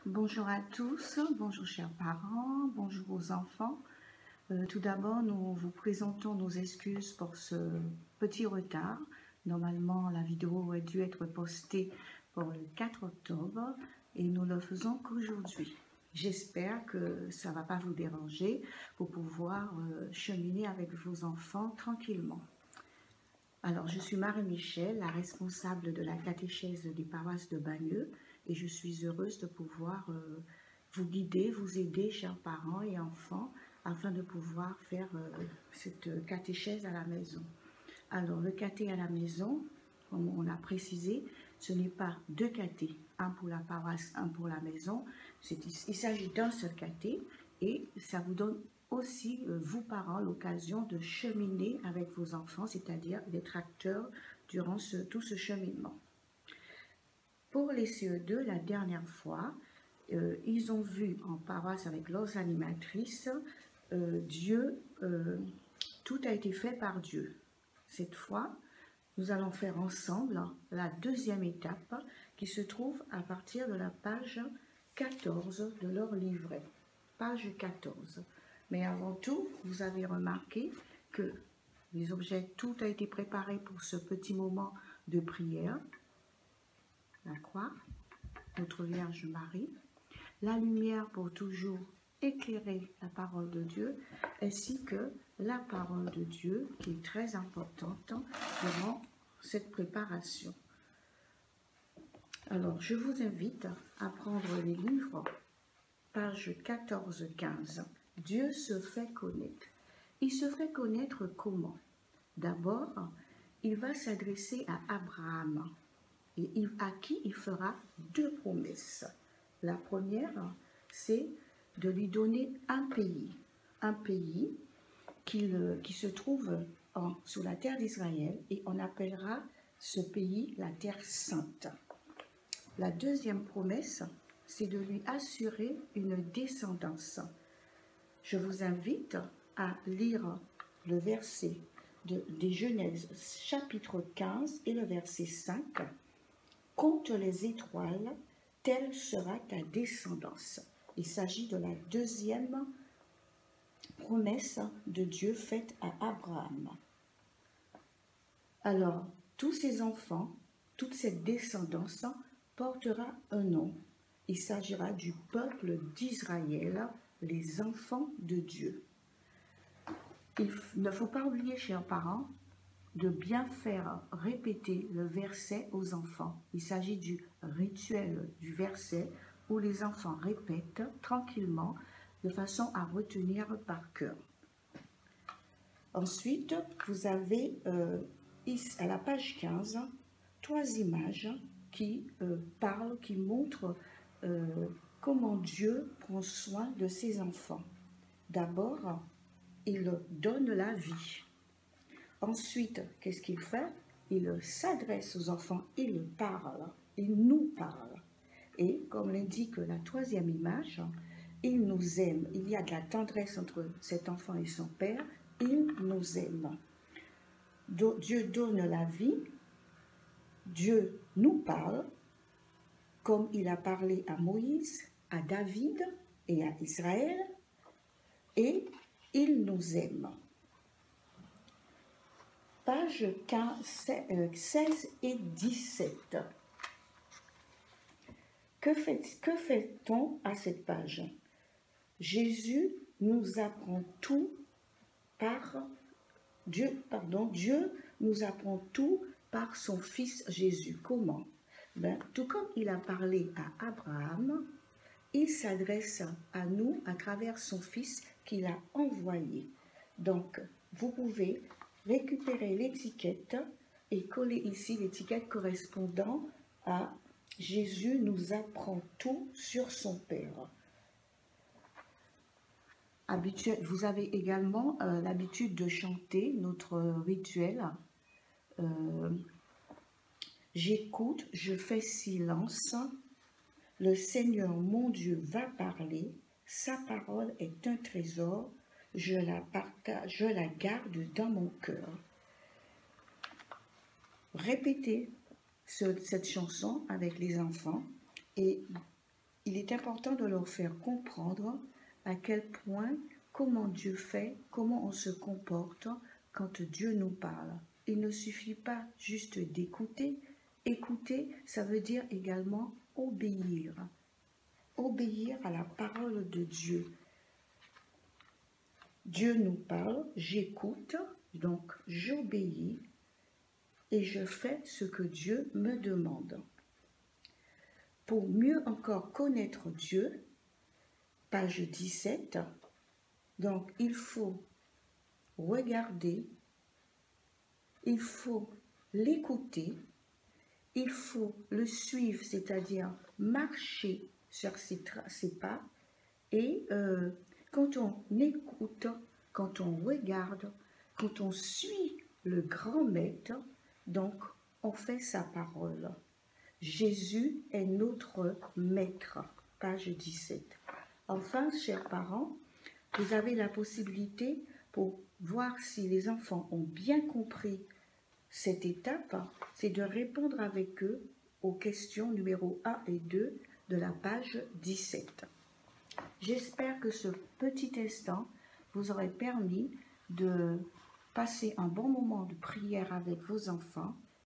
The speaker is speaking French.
Bonjour à tous, bonjour chers parents, bonjour aux enfants. Tout d'abord, nous vous présentons nos excuses pour ce petit retard. Normalement, la vidéo aurait dû être postée pour le 4 octobre et nous ne le faisons qu'aujourd'hui. J'espère que ça ne va pas vous déranger pour pouvoir cheminer avec vos enfants tranquillement. Alors, je suis Marie-Michel, la responsable de la catéchèse des paroisses de Bagneux, et je suis heureuse de pouvoir vous guider, vous aider, chers parents et enfants, afin de pouvoir faire cette catéchèse à la maison. Alors, le caté à la maison, comme on a précisé, ce n'est pas deux catés, un pour la paroisse, un pour la maison. Il s'agit d'un seul caté et ça vous donne aussi, vous parents, l'occasion de cheminer avec vos enfants, c'est-à-dire d'être acteurs durant tout ce cheminement. Pour les CE2, la dernière fois, ils ont vu en paroisse avec leurs animatrices, tout a été fait par Dieu. Cette fois, nous allons faire ensemble la deuxième étape qui se trouve à partir de la page 14 de leur livret. Page 14. Mais avant tout, vous avez remarqué que les objets, tout a été préparé pour ce petit moment de prière. La croix, notre Vierge Marie, la lumière pour toujours éclairer la parole de Dieu, ainsi que la parole de Dieu qui est très importante durant cette préparation. Alors, je vous invite à prendre les livres, page 14-15. Dieu se fait connaître. Il se fait connaître comment? D'abord, il va s'adresser à Abraham, et à qui il fera deux promesses. La première, c'est de lui donner un pays qui se trouve sur la terre d'Israël, et on appellera ce pays la terre sainte. La deuxième promesse, c'est de lui assurer une descendance. Je vous invite à lire le verset des Genèse chapitre 15 et le verset 5. Compte les étoiles, telle sera ta descendance. Il s'agit de la deuxième promesse de Dieu faite à Abraham. Alors, tous ces enfants, toute cette descendance portera un nom. Il s'agira du peuple d'Israël, les enfants de Dieu. Il ne faut pas oublier, chers parents, de bien faire répéter le verset aux enfants. Il s'agit du rituel du verset où les enfants répètent tranquillement de façon à retenir par cœur. Ensuite, vous avez à la page 15 trois images qui parlent, qui montrent comment Dieu prend soin de ses enfants. D'abord, il donne la vie. Ensuite, qu'est-ce qu'il fait? Il s'adresse aux enfants, il parle, il nous parle. Et comme l'indique la troisième image, il nous aime. Il y a de la tendresse entre cet enfant et son père. Il nous aime. Dieu donne la vie. Dieu nous parle, comme il a parlé à Moïse, à David et à Israël. Et il nous aime. Pages 16 et 17. Que fait-on à cette page? Jésus nous apprend tout Dieu nous apprend tout par son Fils Jésus. Comment? Tout comme il a parlé à Abraham, il s'adresse à nous à travers son Fils qu'il a envoyé. Donc, vous pouvez récupérer l'étiquette et coller ici l'étiquette correspondant à Jésus nous apprend tout sur son Père. Vous avez également l'habitude de chanter notre rituel. J'écoute, je fais silence. Le Seigneur mon Dieu va parler. Sa parole est un trésor. Je la garde dans mon cœur. Répétez cette chanson avec les enfants et il est important de leur faire comprendre à quel point, comment Dieu fait, comment on se comporte quand Dieu nous parle. Il ne suffit pas juste d'écouter. Écouter, ça veut dire également obéir. Obéir à la parole de Dieu. Dieu nous parle, j'écoute, donc j'obéis et je fais ce que Dieu me demande. Pour mieux encore connaître Dieu, page 17, donc il faut regarder, il faut l'écouter, il faut le suivre, c'est-à-dire marcher sur ses pas, et quand on écoute, quand on regarde, quand on suit le grand maître, donc on fait sa parole. Jésus est notre maître, page 17. Enfin, chers parents, vous avez la possibilité pour voir si les enfants ont bien compris cette étape, c'est de répondre avec eux aux questions numéro 1 et 2 de la page 17. J'espère que ce petit instant vous aurait permis de passer un bon moment de prière avec vos enfants